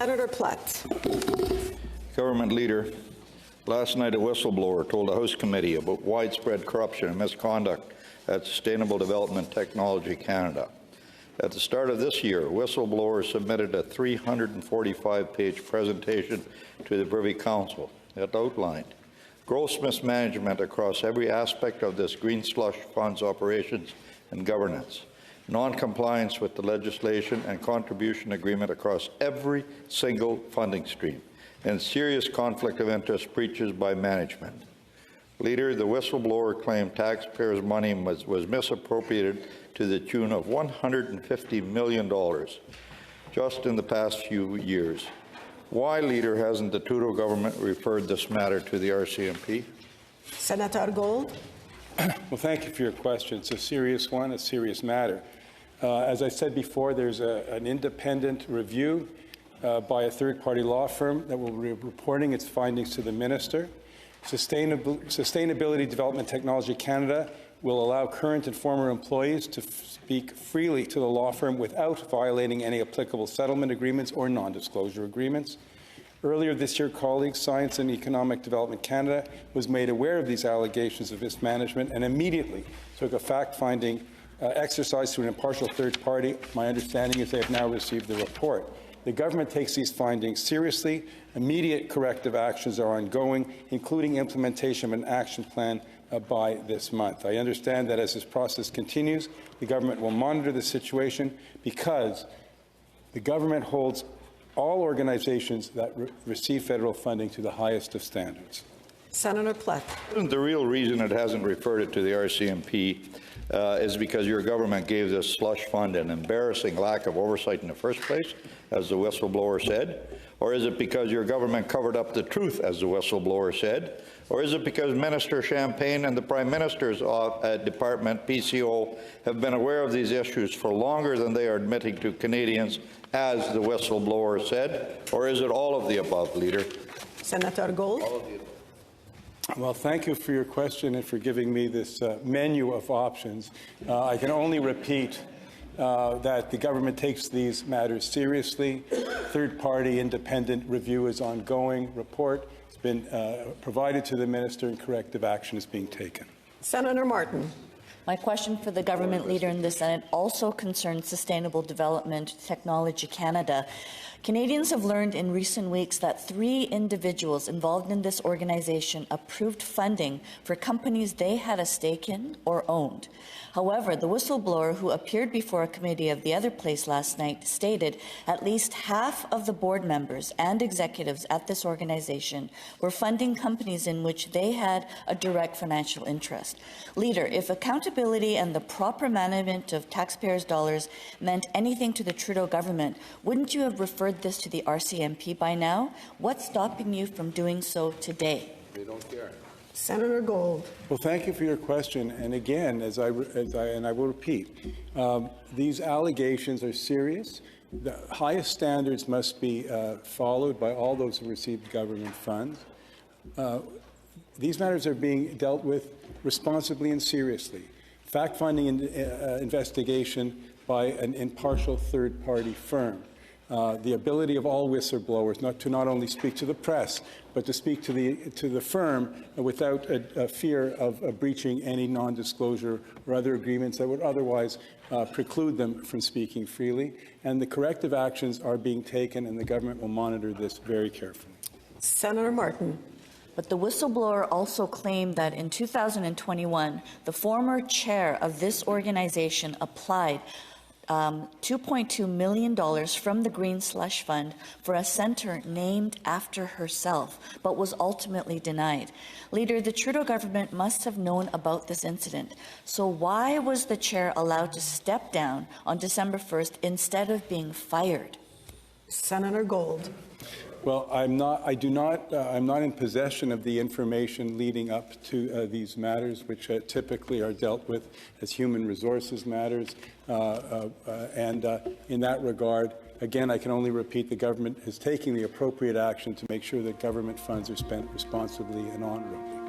Senator Plett. Government Leader, last night a whistleblower told a House committee about widespread corruption and misconduct at Sustainable Development Technology Canada. At the start of this year, whistleblowers submitted a 345-page presentation to the Privy Council that outlined gross mismanagement across every aspect of this green slush fund's operations and governance, non-compliance with the legislation and contribution agreement across every single funding stream, and serious conflict of interest breaches by management. Leader, the whistleblower claimed taxpayers' money was misappropriated to the tune of $150 million just in the past few years. Why, Leader, hasn't the Trudeau government referred this matter to the RCMP? Senator Gold. Well, thank you for your question. It's a serious one, a serious matter. As I said before, there's an independent review by a third-party law firm that will be reporting its findings to the Minister. Sustainability Development Technology Canada will allow current and former employees to speak freely to the law firm without violating any applicable settlement agreements or non-disclosure agreements. Earlier this year, colleagues, Science and Economic Development Canada was made aware of these allegations of mismanagement and immediately took a fact-finding exercise through an impartial third party. My understanding is they have now received the report. The government takes these findings seriously. Immediate corrective actions are ongoing, including implementation of an action plan by this month. I understand that as this process continues, the government will monitor the situation because the government holds all organizations that receive federal funding to the highest of standards. Senator Plett. The real reason it hasn't referred it to the RCMP is because your government gave this slush fund an embarrassing lack of oversight in the first place, as the whistleblower said? Or is it because your government covered up the truth, as the whistleblower said? Or is it because Minister Champagne and the Prime Minister's department, PCO, have been aware of these issues for longer than they are admitting to Canadians, as the whistleblower said? Or is it all of the above, Leader? Senator Gold. All of the above. Well, thank you for your question and for giving me this menu of options. I can only repeat that the government takes these matters seriously. Third-party independent review is ongoing. Report has been provided to the Minister and corrective action is being taken. Senator Martin. My question for the government leader in the Senate also concerns Sustainable Development Technology Canada. Canadians have learned in recent weeks that 3 individuals involved in this organization approved funding for companies they had a stake in or owned. However, the whistleblower who appeared before a committee of the other place last night stated at least half of the board members and executives at this organization were funding companies in which they had a direct financial interest. Leader, if accountability and the proper management of taxpayers' dollars meant anything to the Trudeau government, wouldn't you have referred this to the RCMP by now? What's stopping you from doing so today? They don't care. Senator Gold. Well, thank you for your question. And again, I will repeat, these allegations are serious. The highest standards must be followed by all those who receive government funds. These matters are being dealt with responsibly and seriously. Fact-finding investigation by an impartial third-party firm. The ability of all whistleblowers not only speak to the press, but to speak to the firm without a fear of breaching any non-disclosure or other agreements that would otherwise preclude them from speaking freely. And the corrective actions are being taken, and the government will monitor this very carefully. Senator Martin. But the whistleblower also claimed that in 2021, the former chair of this organization applied $2.2 million from the Green Slush Fund for a centre named after herself, but was ultimately denied. Leader, the Trudeau government must have known about this incident. So why was the chair allowed to step down on December 1st instead of being fired? Senator Gold. Well, I'm not in possession of the information leading up to these matters, which typically are dealt with as human resources matters. And in that regard, again, I can only repeat the government is taking the appropriate action to make sure that government funds are spent responsibly and honorably.